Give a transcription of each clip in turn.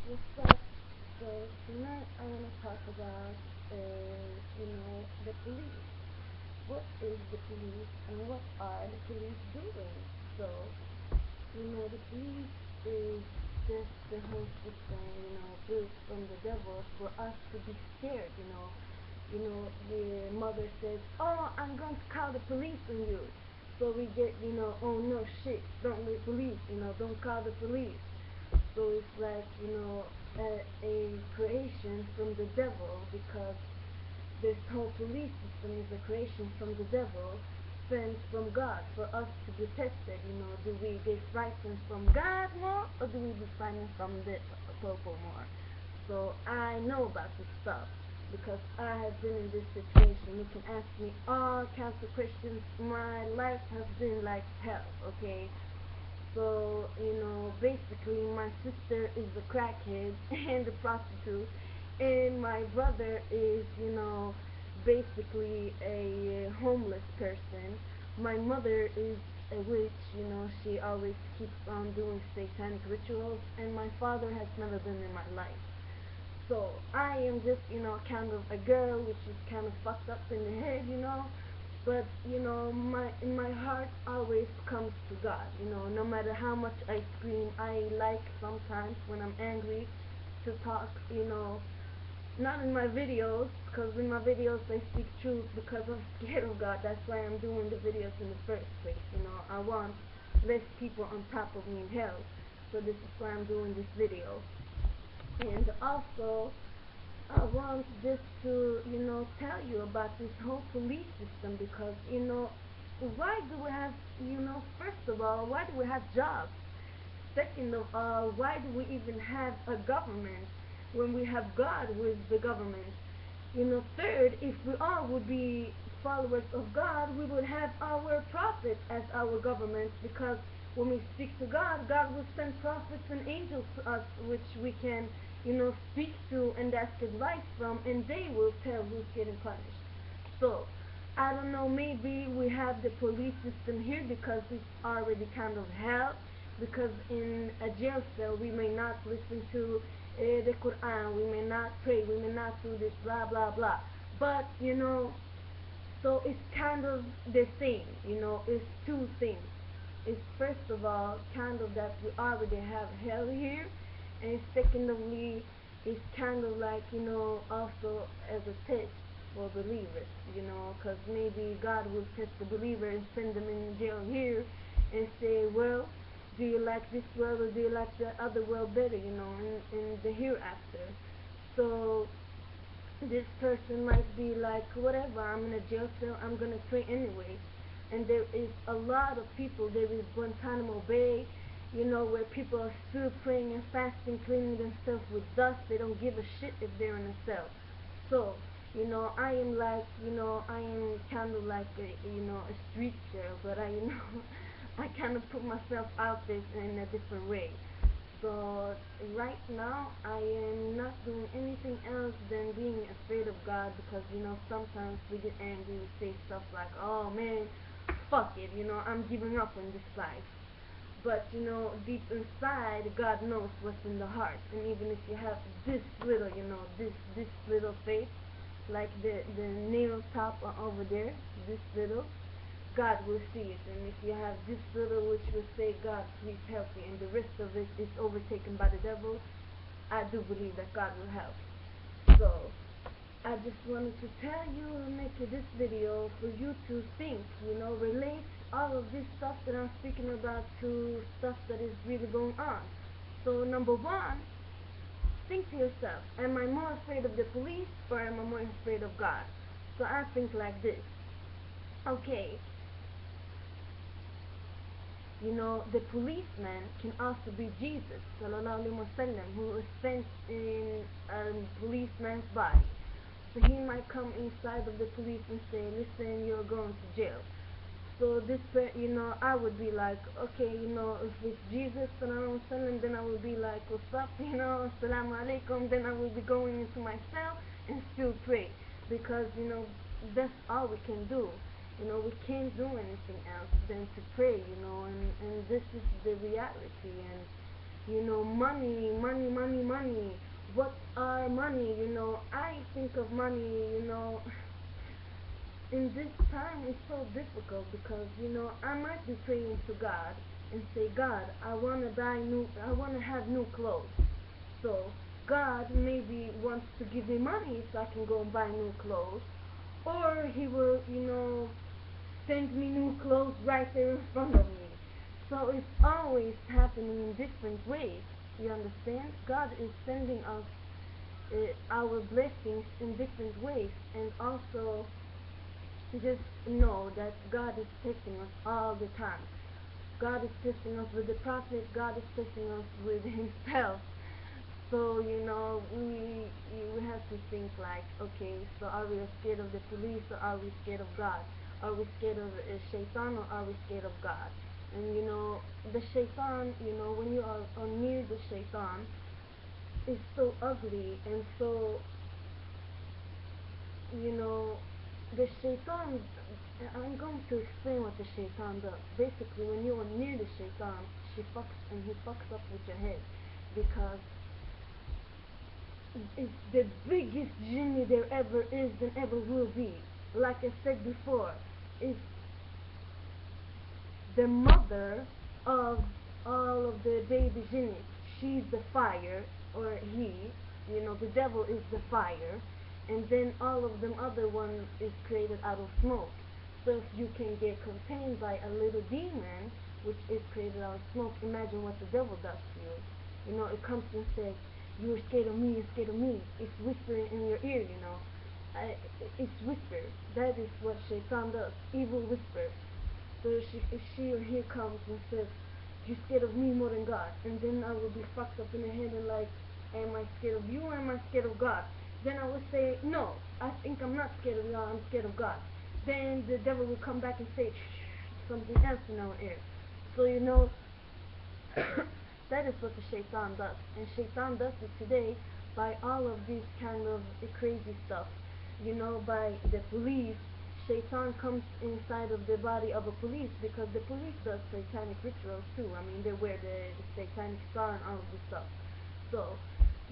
What's up? So tonight I want to talk about, the police. What is the police and what are the police doing? So, the police is just the whole system, built from the devil for us to be scared. The mother says, "Oh, I'm going to call the police on you." So we get, "Oh no, shit, don't be police, don't call the police." So it's like, a creation from the devil, because this whole police system is a creation from the devil, sent from God for us to be tested. Do we get frightened from God more, or do we be frightened from the people more? So I know about this stuff because I have been in this situation. You can ask me all kinds of questions. My life has been like hell, okay? So, basically my sister is a crackhead and a prostitute, and my brother is, basically a homeless person. My mother is a witch, she always keeps on doing satanic rituals, and my father has never been in my life. So I am just, kind of a girl which is kind of fucked up in the head. But my in my heart always comes to God. No matter how much I scream, I like sometimes when I'm angry to talk. Not in my videos, because in my videos I speak truth because I'm scared of God. That's why I'm doing the videos in the first place. I want less people on top of me in hell. So this is why I'm doing this video. And also, I want just to, tell you about this whole police system, because, why do we have, first of all, why do we have jobs? Second of all, why do we even have a government when we have God who is the government? Third, if we all would be followers of God, we would have our prophets as our government, because when we speak to God, God will send prophets and angels to us, which we can, speak to and ask advice from, and they will tell who's getting punished. So, I don't know, maybe we have the police system here because it's already kind of hell, because in a jail cell we may not listen to the Quran, we may not pray, we may not do this, blah, blah, blah. But, so it's kind of the same, it's two things. It's first of all kind of that we already have hell here, and secondly, it's kind of like, also as a test for believers, because maybe God will test the believer and send them in jail here and say, well, do you like this world or do you like the other world better, in the hereafter? So this person might be like, whatever, I'm in a jail cell, I'm gonna pray anyway. And there is a lot of people. There is Guantanamo Bay, where people are still praying and fasting, cleaning themselves with dust. They don't give a shit if they're in a cell. So, I am like, I am kind of like a street girl, but I kind of put myself out there in a different way. So right now I am not doing anything else than being afraid of God, because sometimes we get angry, we say stuff like, "Oh man, fuck it, I'm giving up on this life." But deep inside, God knows what's in the heart, and even if you have this little, this little faith, like the nail top over there, this little, God will see it. And if you have this little, which will say, "God, please help me," and the rest of it is overtaken by the devil, I do believe that God will help. So I just wanted to tell you and make this video for you to think, relate all of this stuff that I'm speaking about to stuff that is really going on. So number one, think to yourself, am I more afraid of the police or am I more afraid of God? So I think like this. Okay, the policeman can also be Jesus, sallallahu alaihi wasallam, who was sent in a policeman's body. So he might come inside of the police and say, "Listen, you're going to jail." So this, I would be like, okay, if it's Jesus, sallallahu alaihi wasallam, then I would be like, "What's up, assalamu alaikum." Then I would be going into my cell and still pray, because that's all we can do. We can't do anything else than to pray, and this is the reality. And money, money, money, money. What are money? I think of money, in this time it's so difficult because I might be praying to God and say, God, I want to have new clothes. So God maybe wants to give me money so I can go and buy new clothes, or He will send me new clothes right there in front of me. So it's always happening in different ways. You understand? God is sending us our blessings in different ways, and also just know that God is testing us all the time. God is testing us with the prophet. God is testing us with Himself. So we have to think like, okay, so are we scared of the police, or are we scared of God? Are we scared of Shaitan, or are we scared of God? And the Shaitan, when you are near the Shaitan, is so ugly, and so the Shaitan. I'm going to explain what the Shaitan does. Basically, when you are near the Shaitan, he fucks up with your head, because it's the biggest genie there ever is and ever will be. Like I said before, it's the mother of all of the baby genies. She's the fire, or he, the devil is the fire, and then all of them other one is created out of smoke. So if you can get contained by a little demon, which is created out of smoke, imagine what the devil does to you. It comes and says, you're scared of me, you're scared of me. It's whispering in your ear, it's whisper. That is what Shaitan does, evil whisper. So if she or he comes and says, you're scared of me more than God, and then I will be fucked up in the head and like, am I scared of you, or am I scared of God? Then I would say, no, I think I'm not scared of God, I'm scared of God. Then the devil will come back and say something else in our ear. So that is what the Shaitan does. And Shaitan does it today by all of these kind of crazy stuff. By the police. Shaitan comes inside of the body of a police, because the police does satanic rituals too. I mean, they wear the satanic star and all of this stuff. So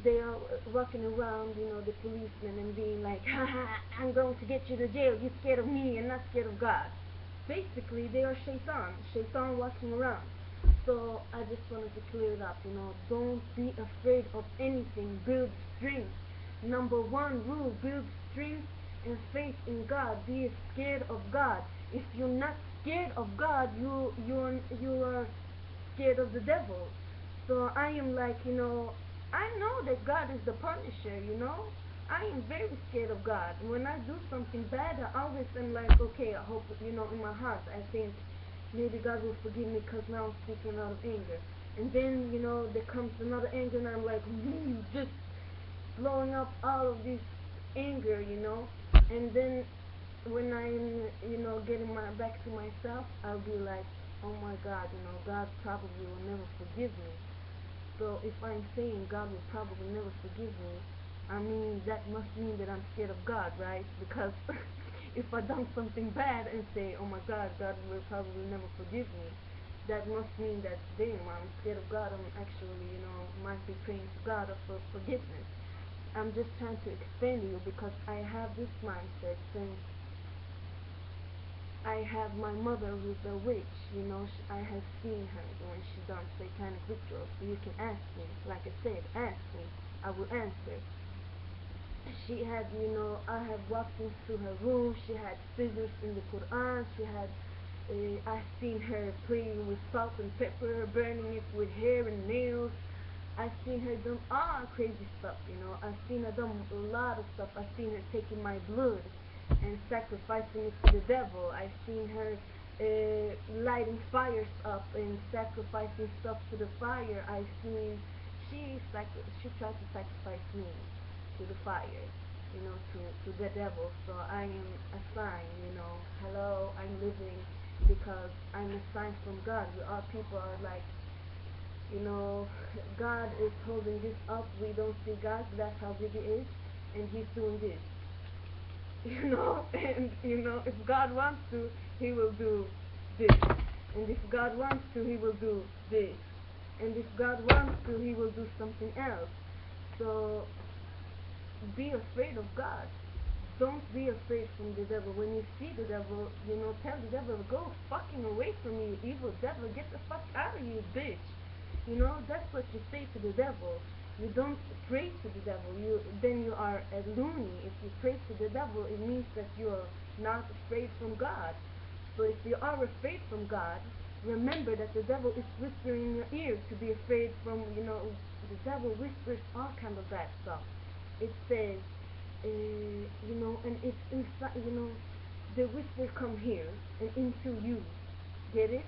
they are walking around, the policemen, and being like, haha, I'm going to get you to jail. You're scared of me and not scared of God. Basically, they are Shaitan walking around. So I just wanted to clear it up, don't be afraid of anything. Build strength. Number one rule, build strength and faith in God. Be scared of God. If you're not scared of God, you are scared of the devil. So I am like, I know that God is the punisher, I am very scared of God. When I do something bad, I always am like, okay, I hope, in my heart, I think maybe God will forgive me, because now I'm speaking out of anger. And then, there comes another anger, and I'm like, just blowing up all of this anger, And then when I'm, getting back to myself, I'll be like, oh my God, God probably will never forgive me. So if I'm saying God will probably never forgive me, I mean, that must mean that I'm scared of God, right? Because if I done something bad and say, oh my God, God will probably never forgive me, that must mean that, damn, I'm scared of God. I'm actually, might be praying to God for forgiveness. I'm just trying to explain to you, because I have this mindset since I have my mother who's a witch, I have seen her when she done satanic rituals. So you can ask me, like I said, ask me, I will answer. She had, I have walked into her room, she had scissors in the Quran, she had, I've seen her playing with salt and pepper, burning it with hair and nails. I've seen her do all crazy stuff, I've seen her do a lot of stuff. I've seen her taking my blood and sacrificing it to the devil. I've seen her lighting fires up and sacrificing stuff to the fire. I've seen she tried to sacrifice me to the fire, to the devil. So I am a sign, hello, I'm living because I'm a sign from God. Our people are like, God is holding this up. We don't see God, but that's how big He is, and He's doing this. And if God wants to, He will do this, and if God wants to, He will do this. And if God wants to, he will do something else. So be afraid of God. Don't be afraid from the devil. When you see the devil, tell the devil, go fucking away from me, you evil devil. Get the fuck out of you, bitch. That's what you say to the devil. You don't pray to the devil. Then you are a loony. If you pray to the devil, it means that you are not afraid from God. So if you are afraid from God, remember that the devil is whispering in your ear to be afraid from, the devil whispers all kind of bad stuff. It says, and it's inside, the whisper come here and into you. Get it?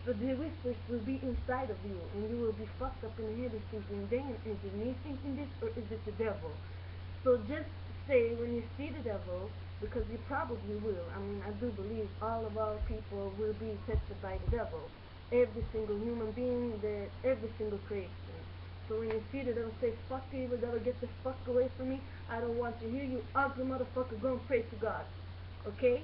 So the whispers will be inside of you, and you will be fucked up in the head and thinking, damn, is it me thinking this, or is it the devil? So just say when you see the devil, because you probably will. I mean, I do believe all of our people will be tested by the devil. Every single human being, every single creation. So when you see the devil, say, fuck you, evil devil, get the fuck away from me. I don't want you here, you ugly motherfucker. Go and pray to God. Okay?